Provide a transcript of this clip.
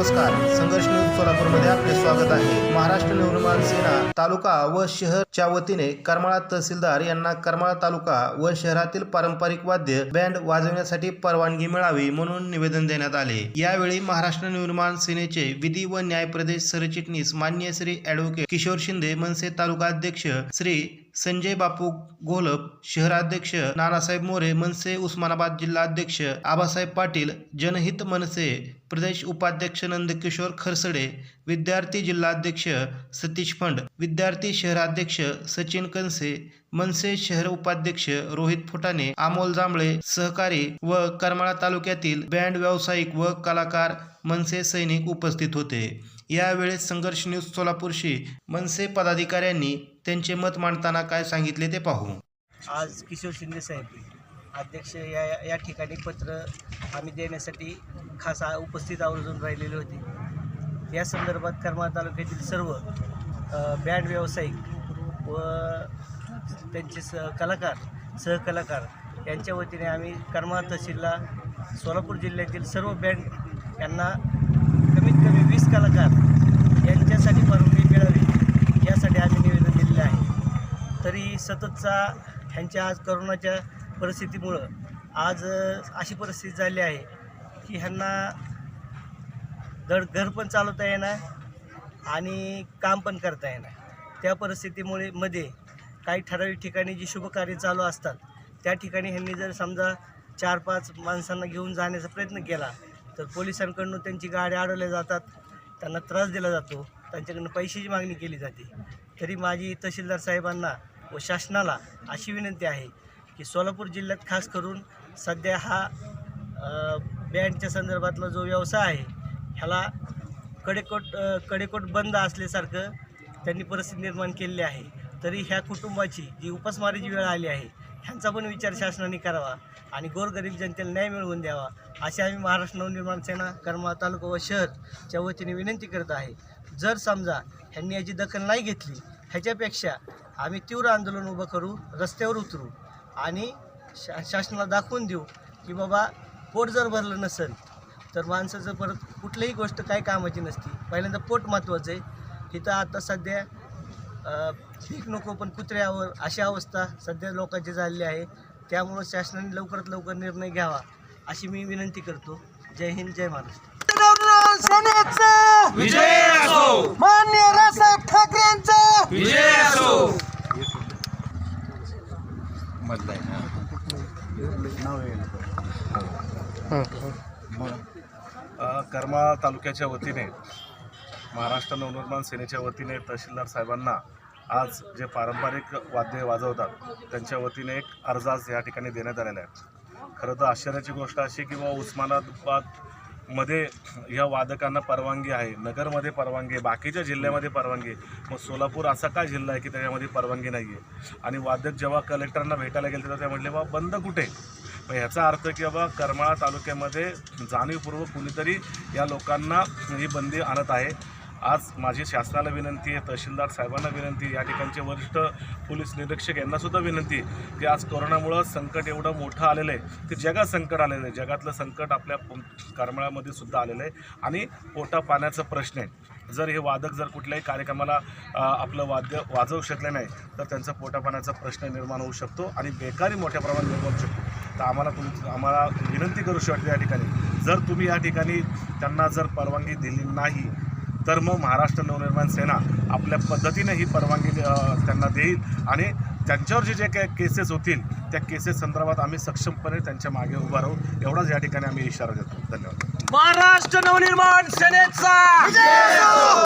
नमस्कार, संघर्ष न्यूज सोलापूरमध्ये आपले स्वागत आहे। महाराष्ट्र नवनिर्माण सेना तालुका व शहरच्या वतीने करमाळा तहसीलदार यांना करमाळा तालुका व शहरातील पारंपरिक वाद्य बँड वाजवण्यासाठी परवानगी मिळावी म्हणून निवेदन देण्यात आले। यावेळी महाराष्ट्र नवनिर्माण सेनेचे विधी व न्याय प्रदेश सरचिटणीस माननीय श्री ॲडव्होकेट किशोर शिंदे, मनसे तालुका अध्यक्ष श्री संजय बापू घोलप, शहराध्यक्ष नानासाहेब मोरे, मनसे उस्मानाबाद जिल्हा अध्यक्ष आबासाहेब पाटील, जनहित मनसे प्रदेश उपाध्यक्ष नंदकिशोर खरसडे, विद्यार्थी जिल्हाध्यक्ष सतीश फंड, विद्यार्थी शहराध्यक्ष सचिन कनसे, मनसे शहर उपाध्यक्ष रोहित फुटाणे, अमोल जांभळे सहकारी व करमाळा तालुक्यातील बँड व्यावसायिक व कलाकार मनसे सैनिक उपस्थित होते। यावेळी संघर्ष न्यूज सोलापूरशी मनसे पदाधिकाऱ्यांनी त्यांचे मत मांडताना काय सांगितले ते पाहू। आज किशोर शिंदे साहेब अध्यक्ष या ठिकाणी पत्र आम्ही देण्यासाठी खास उपस्थित आवर्जून राहिलेले होते। या संदर्भात करमाळा तालुक्यातील सर्व बँड व्यावसायिक व त्यांचे कलाकार सहकलाकार यांच्या वतीने आम्ही करमाळा तहसीलला सोलापूर जिल्ह्यातील सर्व बँड यांना कमीत कमी 20 कलाकार यांच्यासाठी परवानगी मिळावी यासाठी आम्ही निवेदन दिलेले आहे। तरी सततचा ह्यांच्या आज करोनाच्या परिस्थितीमुळं आज अशी परिस्थिती झाली आहे की ह्यांना घर पण चालवता येणार आणि काम पण करता येणार। त्या परिस्थितीमुळे काही ठराविक ठिकाणी जी शुभकार्य चालू असतात त्या ठिकाणी ह्यांनी जर समजा 4-5 माणसांना घेऊन जाण्याचा प्रयत्न केला तर पोलिसांकडून त्यांची गाड्या अडवल्या जातात, त्यांना त्रास दिला जातो, त्यांच्याकडून पैशाची मागणी केली जाते। तरी माझी तहसीलदार साहेबांना व शासनाला अशी विनंती आहे की सोलापूर जिल्ह्यात खास करून सध्या हा बँडच्या संदर्भातला जो व्यवसाय आहे ह्याला कडेकोट बंद असल्यासारखं त्यांनी परिस्थिती निर्माण केलेली आहे। तरी ह्या कुटुंबाची जी उपासमारीची वेळ आली आहे ह्यांचा पण विचार शासनाने करावा आणि गोरगरीब जनतेला न्याय मिळवून द्यावा अशी आम्ही महाराष्ट्र नवनिर्माण सेना करमाळा तालुका व शहरच्या वतीने विनंती करत आहे। जर समजा ह्यांनी याची दखल नाही घेतली ह्याच्यापेक्षा आम्ही तीव्र आंदोलन उभं करू, रस्त्यावर उतरू आणि शासनाला दाखवून देऊ की बाबा पोट जर भरलं नसेल तर माणसाचं परत कुठलीही गोष्ट काही कामाची नसती। पहिल्यांदा पोट महत्त्वाचं आहे। तिथं आता सध्या पीक नको पण कुत्र्यावर अशी अवस्था सध्या लोकांची झालेली आहे। त्यामुळं शासनाने लवकरात लवकर निर्णय घ्यावा अशी मी विनंती करतो। जय हिंद, जय महाराष्ट्र। विजय असो, माननीय राजसाहेब ठाकरेंचा विजय असो। करमाळा तालुक्याच्या वतीने महाराष्ट्र नवनिर्माण सेनेच्या वतीने तहसीलदार साहेबांना आज जे पारंपरिक वाद्य वाजवतात त्यांच्या वतीने एक अर्ज आज या ठिकाणी देण्यात आलेला आहे। खरं तर आश्चर्याची गोष्ट अशी की उस्मानाबादमध्ये ह्या वादकांना परवानगी आहे, नगरमध्ये परवानगी आहे, बाकीच्या जिल्ह्यामध्ये परवानगी आहे, मग सोलापूर असा काय जिल्हा आहे की त्याच्यामध्ये परवानगी नाही आहे? आणि वादक जेव्हा कलेक्टरांना भेटायला गेले तेव्हा ते म्हटले बाबा बंद कुठे? मग ह्याचा अर्थ की बाबा करमाळा तालुक्यामध्ये जाणीवपूर्वक कुणीतरी या लोकांना ही बंदी आणत आहे। आज माझी शासनाला विनंती आहे, तहसीलदार साहेबांना विनंती आहे, या ठिकाणचे वरिष्ठ पोलीस निरीक्षक यांनासुद्धा विनंती आहे की आज कोरोनामुळं संकट एवढं मोठं आलेलं आहे की जगात संकट आलेलं आहे, जगातलं संकट आपल्या करमाळ्यामध्ये सुद्धा आलेलं आहे आणि पोटा पाण्याचा प्रश्न आहे। जर हे वादक जर कुठल्याही कार्यक्रमाला आपलं वाद्य वाजवू शकले नाही तर त्यांचा पोटा पाण्याचा प्रश्न निर्माण होऊ शकतो आणि बेकारी मोठ्या प्रमाणात निर्माण होऊ शकतो। तर आम्हाला विनंती करू शकतो या ठिकाणी जर तुम्ही या ठिकाणी त्यांना जर परवानगी दिली नाही तर मग महाराष्ट्र नवनिर्माण सेना आपल्या पद्धतीने ही परवानगी त्यांना देईल आणि त्यांच्यावर जे काही केसेस होतील त्या केसेस संदर्भात आम्ही सक्षमपणे त्यांच्या मागे उभा राहू एवढाच या ठिकाणी आम्ही इशारा देतो। धन्यवाद। महाराष्ट्र नवनिर्माण सेनेचा